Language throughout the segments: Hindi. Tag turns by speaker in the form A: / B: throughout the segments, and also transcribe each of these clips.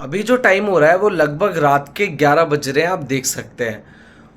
A: अभी जो टाइम हो रहा है वो लगभग रात के 11 बज रहे हैं, आप देख सकते हैं।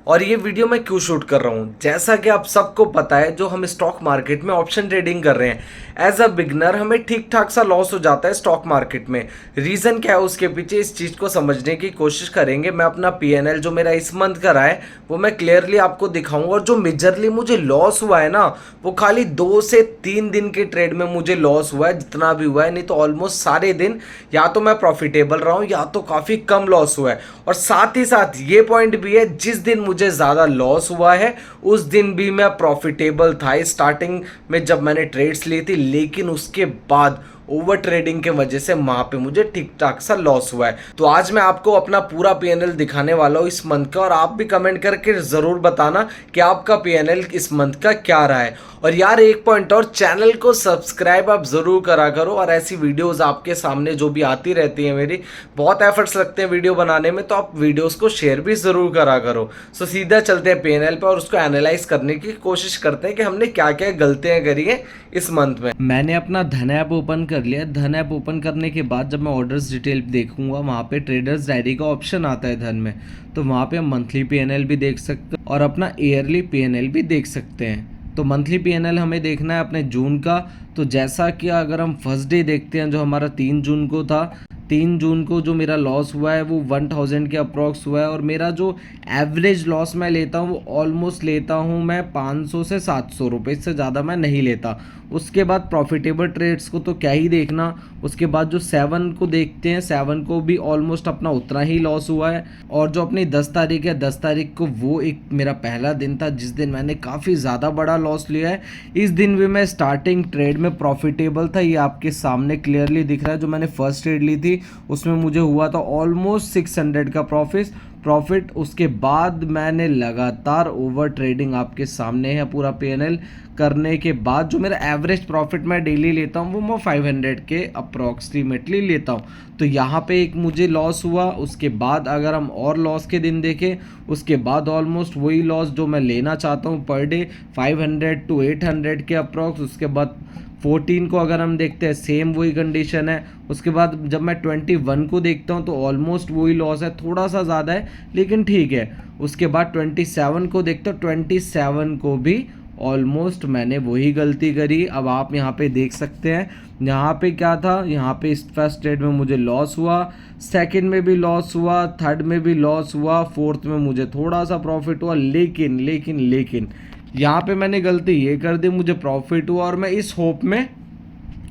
A: और ये वीडियो मैं क्यों शूट कर रहा हूँ, जैसा कि आप सबको पता है, जो हम स्टॉक मार्केट में ऑप्शन ट्रेडिंग कर रहे हैं एज अ बिगनर, हमें ठीक ठाक सा लॉस हो जाता है स्टॉक मार्केट में। रीज़न क्या है उसके पीछे, इस चीज़ को समझने की कोशिश करेंगे। मैं अपना पीएनएल जो मेरा इस मंथ का रहा है वो मैं क्लियरली आपको दिखाऊंगा। और जो मेजरली मुझे लॉस हुआ है ना, वो खाली 2 से 3 दिन के ट्रेड में मुझे लॉस हुआ है, जितना भी हुआ है। नहीं तो ऑलमोस्ट सारे दिन या तो मैं प्रॉफिटेबल रहा हूँ या तो काफ़ी कम लॉस हुआ है। और साथ ही साथ ये पॉइंट भी है, जिस दिन मुझे ज़्यादा लॉस हुआ है उस दिन भी मैं प्रॉफिटेबल था स्टार्टिंग में जब मैंने ट्रेड्स ली थी, लेकिन उसके बाद ओवर ट्रेडिंग के वजह से वहां पे मुझे ठीक ठाक सा लॉस हुआ है। तो आज मैं आपको अपना पूरा पीएनएल दिखाने वाला हूँ इस मंथ का, और आप भी कमेंट करके जरूर बताना कि आपका पीएनएल इस मंथ का क्या रहा है। और यार एक पॉइंट और, चैनल को सब्सक्राइब आप जरूर करा करो, और ऐसी वीडियोस आपके सामने जो भी आती रहती है, मेरी बहुत एफर्ट्स लगते हैं वीडियो बनाने में, तो आप वीडियोस को शेयर भी जरूर करा करो। सो सीधा चलते हैं पीएनएल पे और उसको एनालाइज करने की कोशिश करते हैं कि हमने क्या क्या गलतियां करी है इस मंथ में। मैंने अपना धन ऐप ओपन कर लिया। धन ऐप ओपन करने के बाद जब मैं ऑर्डर्स डिटेल देखूंगा, वहाँ पे ट्रेडर्स डायरी का ऑप्शन आता है धन में, तो वहाँ पे हम मंथली पीएनएल भी देख सकते हैं और अपना ईयरली पीएनएल भी देख सकते हैं। तो मंथली पीएनएल हमें देखना है अपने जून का। तो जैसा कि अगर हम फर्स्ट डे देखते हैं जो हमारा 3 जून को था, 3 जून को जो मेरा लॉस हुआ है वो 1000 के अप्रॉक्स हुआ है। और मेरा जो एवरेज लॉस मैं लेता हूँ वो ऑलमोस्ट लेता हूँ मैं 500 से 700 रुपये, इससे ज़्यादा मैं नहीं लेता। उसके बाद प्रॉफिटेबल ट्रेड्स को तो क्या ही देखना। उसके बाद जो 7 को देखते हैं, 7 को भी ऑलमोस्ट अपना उतना ही लॉस हुआ है। और जो अपनी 10 तारीख है, 10 तारीख को वो एक मेरा पहला दिन था जिस दिन मैंने काफ़ी ज़्यादा बड़ा लॉस लिया है। इस दिन भी मैं स्टार्टिंग ट्रेड में प्रॉफिटेबल था, ये आपके सामने क्लियरली दिख रहा है। जो मैंने फर्स्ट ट्रेड ली थी उसमें मुझे हुआ था ऑलमोस्ट 600 का प्रॉफिट। उसके बाद मैंने लगातार ओवर ट्रेडिंग, आपके सामने है पूरा पीएनएल करने के बाद जो मेरा एवरेज प्रॉफिट मैं डेली लेता हूँ वो मैं 500 के अप्रॉक्सीमेटली लेता हूँ। तो यहाँ पे एक मुझे लॉस हुआ। उसके बाद अगर हम और लॉस के दिन देखें, उसके बाद ऑलमोस्ट वही लॉस जो मैं लेना चाहता हूँ पर डे 500 to 800 के अप्रॉक्स। उसके बाद 14 को अगर हम देखते हैं, सेम वही कंडीशन है। उसके बाद जब मैं 21 को देखता हूँ तो ऑलमोस्ट वही लॉस है, थोड़ा सा ज़्यादा है लेकिन ठीक है। उसके बाद 27 को देखता हूँ, 27 को भी ऑलमोस्ट मैंने वही गलती करी। अब आप यहाँ पे देख सकते हैं, यहाँ पे क्या था, यहाँ पे इस फर्स्ट ट्रेड में मुझे लॉस हुआ, सेकंड में भी लॉस हुआ, थर्ड में भी लॉस हुआ, फोर्थ में मुझे थोड़ा सा प्रॉफिट हुआ। लेकिन यहाँ पे मैंने गलती ये कर दी, मुझे प्रॉफिट हुआ और मैं इस होप में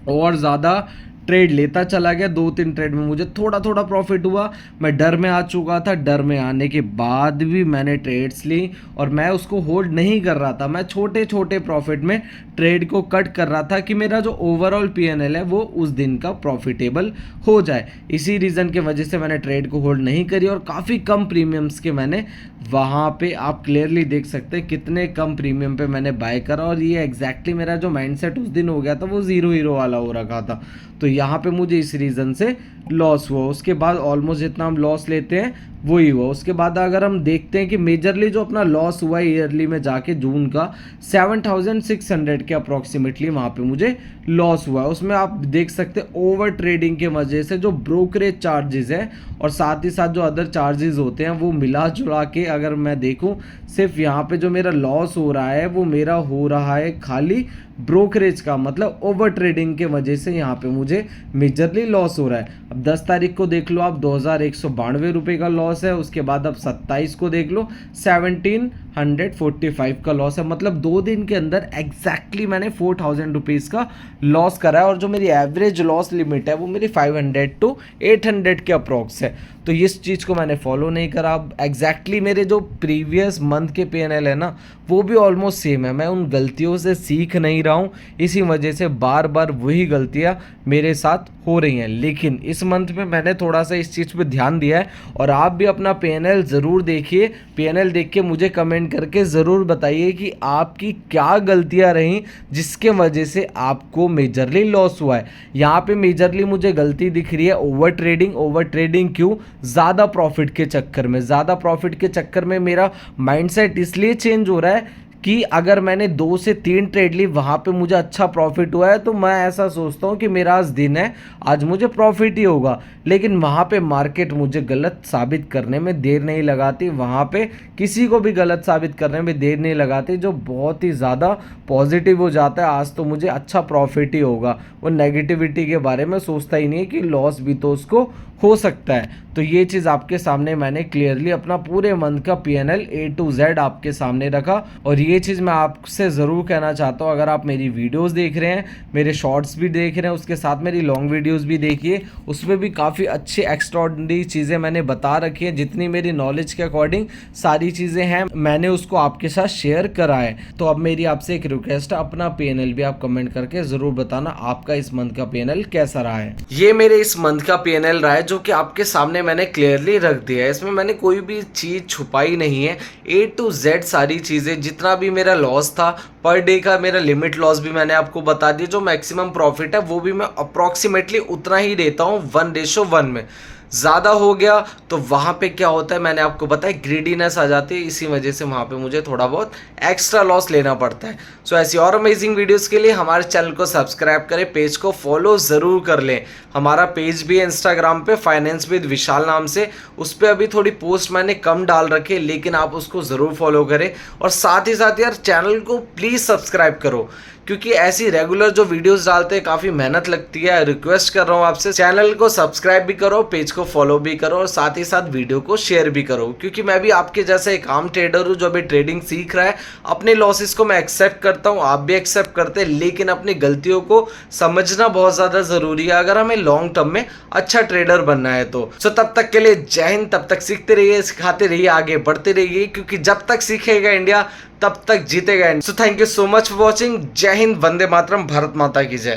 A: और ज़्यादा ट्रेड लेता चला गया। 2-3 ट्रेड में मुझे थोड़ा थोड़ा प्रॉफिट हुआ। मैं डर में आ चुका था, डर में आने के बाद भी मैंने ट्रेड्स ली और मैं उसको होल्ड नहीं कर रहा था। मैं छोटे छोटे प्रॉफिट में ट्रेड को कट कर रहा था कि मेरा जो ओवरऑल पीएनएल है वो उस दिन का प्रॉफिटेबल हो जाए। इसी रीज़न की वजह से मैंने ट्रेड को होल्ड नहीं करी और काफ़ी कम प्रीमियम्स के मैंने वहाँ पे, आप क्लियरली देख सकते हैं कितने कम प्रीमियम पे मैंने बाय करा। और ये एग्जैक्टली मेरा जो माइंडसेट उस दिन हो गया था वो ज़ीरो वाला हो रखा था। तो यहाँ पे मुझे इस रीज़न से लॉस हुआ। उसके बाद ऑलमोस्ट जितना हम लॉस लेते हैं वही हुआ। उसके बाद अगर हम देखते हैं कि मेजरली जो अपना लॉस हुआ है ईयरली में जाके जून का 7600 के अप्रॉक्सीमेटली वहाँ पे मुझे लॉस हुआ है। उसमें आप देख सकते हैं ओवर ट्रेडिंग के वजह से जो ब्रोकरेज चार्जेस है और साथ ही साथ जो अदर चार्जेस होते हैं वो मिला जुला के अगर मैं देखूं, सिर्फ यहाँ पे जो मेरा लॉस हो रहा है वो मेरा हो रहा है खाली ब्रोकरेज का, मतलब ओवर ट्रेडिंग के वजह से यहाँ पे मुझे मेजरली लॉस हो रहा है। अब 10 तारीख को देख लो आप, 2192 रुपये का लॉस है। उसके बाद अब 27 को देख लो, 1745 का लॉस है। मतलब 2 दिन के अंदर एग्जैक्टली मैंने 4000 रुपीज़ का लॉस करा है। और जो मेरी एवरेज लॉस लिमिट है वो मेरी 500 to 800 के अप्रॉक्स है। तो इस चीज़ को मैंने फॉलो नहीं करा। अब एग्जैक्टली मेरे जो प्रीवियस मंथ के पीएनएल है ना वो भी ऑलमोस्ट सेम है। मैं उन गलतियों से सीख नहीं रहा हूँ, इसी वजह से बार बार वही गलतियाँ मेरे साथ हो रही हैं। लेकिन इस मंथ में मैंने थोड़ा सा इस चीज़ पे ध्यान दिया है और आप भी अपना पीएनएल ज़रूर देखिए। पीएनएल देख के मुझे कमेंट करके ज़रूर बताइए कि आपकी क्या गलतियाँ रहीं जिसके वजह से आपको मेजरली लॉस हुआ है। यहाँ पे मेजरली मुझे गलती दिख रही है ओवर ट्रेडिंग क्यों? ज़्यादा प्रॉफिट के चक्कर में मेरा माइंडसेट इसलिए चेंज हो रहा है कि अगर मैंने 2 से 3 ट्रेड ली वहाँ पे मुझे अच्छा प्रॉफिट हुआ है तो मैं ऐसा सोचता हूँ कि मेरा आज दिन है, आज मुझे प्रॉफिट ही होगा। लेकिन वहाँ पे मार्केट मुझे गलत साबित करने में देर नहीं लगाती, वहाँ पे किसी को भी गलत साबित करने में देर नहीं लगाती, जो बहुत ही ज़्यादा पॉजिटिव हो जाता है आज तो मुझे अच्छा प्रॉफिट ही होगा। वो नेगेटिविटी के बारे में सोचता ही नहीं है कि लॉस भी तो उसको हो सकता है। तो ये चीज़ आपके सामने मैंने क्लियरली अपना पूरे मंथ का पीएनएल ए टू जेड आपके सामने रखा। और ये चीज़ मैं आपसे ज़रूर कहना चाहता हूँ, अगर आप मेरी वीडियोस देख रहे हैं, मेरे शॉर्ट्स भी देख रहे हैं, उसके साथ मेरी लॉन्ग वीडियोस भी देखिए, उसमें भी काफ़ी अच्छी एक्स्ट्राऑर्डिनरी चीज़ें मैंने बता रखी है। जितनी मेरी नॉलेज के अकॉर्डिंग सारी चीज़ें हैं मैंने उसको आपके साथ शेयर करा है। तो अब मेरी आपसे एक रिक्वेस्ट है, अपना पीएनएल भी आप कमेंट करके ज़रूर बताना आपका इस मंथ का पीएनएल कैसा रहा है। ये मेरे इस मंथ का पीएनएल रहा है जो कि आपके सामने मैंने क्लियरली रख दिया है। इसमें मैंने कोई भी चीज़ छुपाई नहीं है, ए टू जेड सारी चीज़ें। जितना भी मेरा लॉस था पर डे का, मेरा लिमिट लॉस भी मैंने आपको बता दिया, जो मैक्सिमम प्रॉफिट है वो भी मैं अप्रॉक्सीमेटली उतना ही देता हूँ 1:1 में। ज़्यादा हो गया तो वहाँ पे क्या होता है मैंने आपको बताया, ग्रीडीनेस आ जाती है, इसी वजह से वहाँ पे मुझे थोड़ा बहुत एक्स्ट्रा लॉस लेना पड़ता है। सो ऐसी और अमेजिंग वीडियोस के लिए हमारे चैनल को सब्सक्राइब करें, पेज को फॉलो ज़रूर कर लें। हमारा पेज भी है इंस्टाग्राम पे फाइनेंस विद विशाल नाम से, उस पर अभी थोड़ी पोस्ट मैंने कम डाल रखी है, लेकिन आप उसको ज़रूर फॉलो करें। और साथ ही साथ यार चैनल को प्लीज़ सब्सक्राइब करो, क्योंकि ऐसी रेगुलर जो वीडियोस डालते हैं काफ़ी मेहनत लगती है। रिक्वेस्ट कर रहा हूँ आपसे, चैनल को सब्सक्राइब भी करो, पेज को फॉलो भी करो और साथ ही साथ वीडियो को शेयर भी करो, क्योंकि मैं भी आपके जैसा एक आम ट्रेडर हूँ जो अभी ट्रेडिंग सीख रहा है। अपने लॉसेस को मैं एक्सेप्ट करता हूँ, आप भी एक्सेप्ट करते हैं, लेकिन अपनी गलतियों को समझना बहुत ज़्यादा ज़रूरी है अगर हमें लॉन्ग टर्म में अच्छा ट्रेडर बनना है तो। सो तब तक के लिए जय हिंद, तब तक सीखते रहिए, सिखाते रहिए, आगे बढ़ते रहिए, क्योंकि जब तक सीखेगा इंडिया तब तक जीतेगा। So thank you so much for watching. जय हिंद, वंदे मातरम, भारत माता की जय।